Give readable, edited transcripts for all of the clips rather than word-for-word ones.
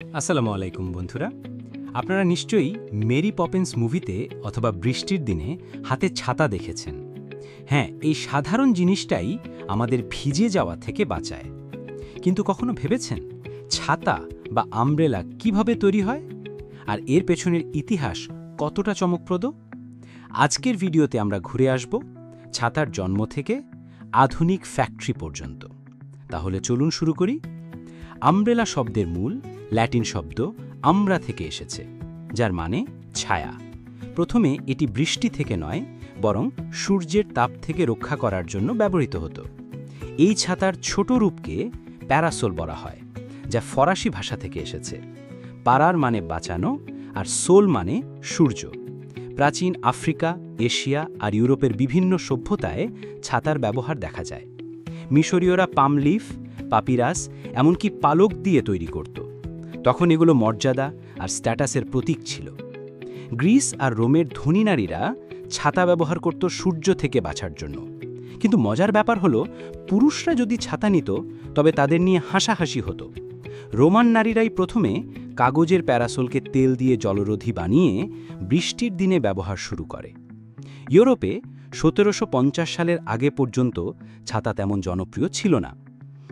আসসালামু আলাইকুম বন্ধুরা। আপনারা নিশ্চয়ই মেরি পপিন্স মুভিতে অথবা বৃষ্টির দিনে হাতে ছাতা দেখেছেন। হ্যাঁ, এই সাধারণ জিনিসটাই আমাদের ভিজে যাওয়া থেকে বাঁচায়। কিন্তু কখনো ভেবেছেন ছাতা বা আমব্রেলা কিভাবে তৈরি হয় আর এর পেছনের ইতিহাস কতটা চমকপ্রদ? আজকের ভিডিওতে আমরা ঘুরে আসব ছাতার জন্ম থেকে আধুনিক ফ্যাক্টরি পর্যন্ত। তাহলে চলুন শুরু করি। আমব্রেলা শব্দের মূল ল্যাটিন শব্দ আমরা থেকে এসেছে, যার মানে ছায়া। প্রথমে এটি বৃষ্টি থেকে নয়, বরং সূর্যের তাপ থেকে রক্ষা করার জন্য ব্যবহৃত হতো। এই ছাতার ছোট রূপকে প্যারাসোল বলা হয়, যা ফরাসি ভাষা থেকে এসেছে। পারার মানে বাঁচানো, আর সোল মানে সূর্য। প্রাচীন আফ্রিকা, এশিয়া আর ইউরোপের বিভিন্ন সভ্যতায় ছাতার ব্যবহার দেখা যায়। মিশরীয়রা পাম লিফ, পাপিরাস, এমনকি পালক দিয়ে তৈরি করত। তখন এগুলো মর্যাদা আর স্ট্যাটাসের প্রতীক ছিল। গ্রিস আর রোমের ধনী নারীরা ছাতা ব্যবহার করত সূর্য থেকে বাঁচার জন্য। কিন্তু মজার ব্যাপার হলো, পুরুষরা যদি ছাতা নিত তবে তাদের নিয়ে হাসাহাসি হতো। রোমান নারীরাই প্রথমে কাগজের প্যারাসোলকে তেল দিয়ে জলরোধী বানিয়ে বৃষ্টির দিনে ব্যবহার শুরু করে। ইউরোপে 1750 সালের আগে পর্যন্ত ছাতা তেমন জনপ্রিয় ছিল না।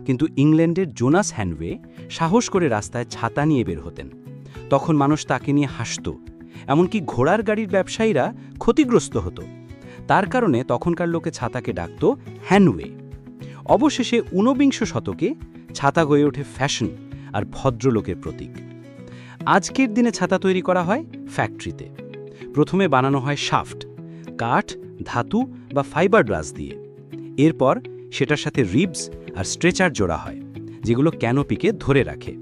কিন্তু ইংল্যান্ডের জোনাস হ্যান্ডওয়ে সাহস করে রাস্তায় ছাতা নিয়ে বের হতেন। তখন মানুষ তাকে নিয়ে হাসত, এমনকি ঘোড়ার গাড়ির ব্যবসায়ীরা ক্ষতিগ্রস্ত হতো। তার কারণে তখনকার লোকে ছাতাকে ডাকত হ্যান্ডওয়ে। অবশেষে 19বিংশ শতকে ছাতা হয়ে ওঠে ফ্যাশন আর ভদ্রলোকের প্রতীক। আজকের দিনে ছাতা তৈরি করা হয় ফ্যাক্টরিতে। প্রথমে বানানো হয় শাফট, কাঠ, ধাতু বা ফাইবার গ্লাস দিয়ে। এরপর সেটার সাথে রিবস আর স্ট্রেচার জোড়া হয়, যেগুলো ক্যানোপিকে ধরে রাখে।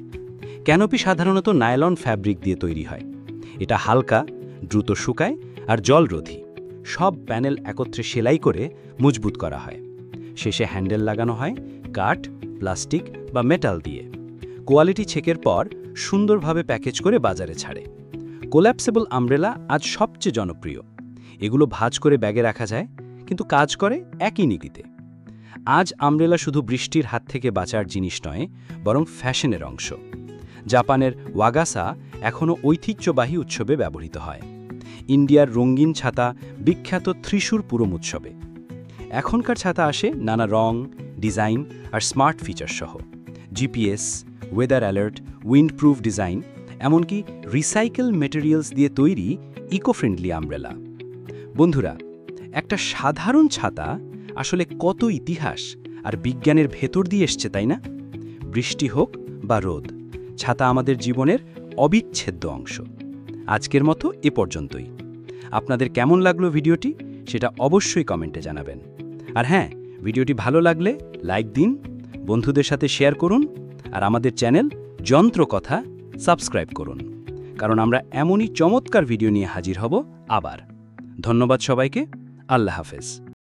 ক্যানোপি সাধারণত নাইলন ফ্যাব্রিক দিয়ে তৈরি হয়। এটা হালকা, দ্রুত শুকায় আর জলরোধী। সব প্যানেল একত্রে সেলাই করে মজবুত করা হয়। শেষে হ্যান্ডেল লাগানো হয় কাঠ, প্লাস্টিক বা মেটাল দিয়ে। কোয়ালিটি চেকের পর সুন্দরভাবে প্যাকেজ করে বাজারে ছাড়ে। কোল্যাপসেবল আমব্রেলা আজ সবচেয়ে জনপ্রিয়। এগুলো ভাঁজ করে ব্যাগে রাখা যায়, কিন্তু কাজ করে একই নীতিতে। আজ আমব্রেলা শুধু বৃষ্টির হাত থেকে বাঁচার জিনিস নয়, বরং ফ্যাশনের অংশ। জাপানের ওয়াগাসা এখনও ঐতিহ্যবাহী উৎসবে ব্যবহৃত হয়। ইন্ডিয়ার রঙিন ছাতা বিখ্যাত ত্রিশূর পুরম উৎসবে। এখনকার ছাতা আসে নানা রং, ডিজাইন আর স্মার্ট ফিচার সহ। GPS, weather alert, windproof design, এমনকি রিসাইকেল মেটেরিয়ালস দিয়ে তৈরি ইকো ফ্রেন্ডলি আমব্রেলা। বন্ধুরা, একটা সাধারণ ছাতা আসলে কত ইতিহাস আর বিজ্ঞানের ভেতর দিয়ে এসছে, তাই না? বৃষ্টি হোক বা রোদ, ছাতা আমাদের জীবনের অবিচ্ছেদ্য অংশ। আজকের মতো এ পর্যন্তই। আপনাদের কেমন লাগলো ভিডিওটি, সেটা অবশ্যই কমেন্টে জানাবেন। আর হ্যাঁ, ভিডিওটি ভালো লাগলে লাইক দিন, বন্ধুদের সাথে শেয়ার করুন, আর আমাদের চ্যানেল যন্ত্রকথা সাবস্ক্রাইব করুন, কারণ আমরা এমনই চমৎকার ভিডিও নিয়ে হাজির হব আবার। ধন্যবাদ সবাইকে। আল্লাহ হাফেজ।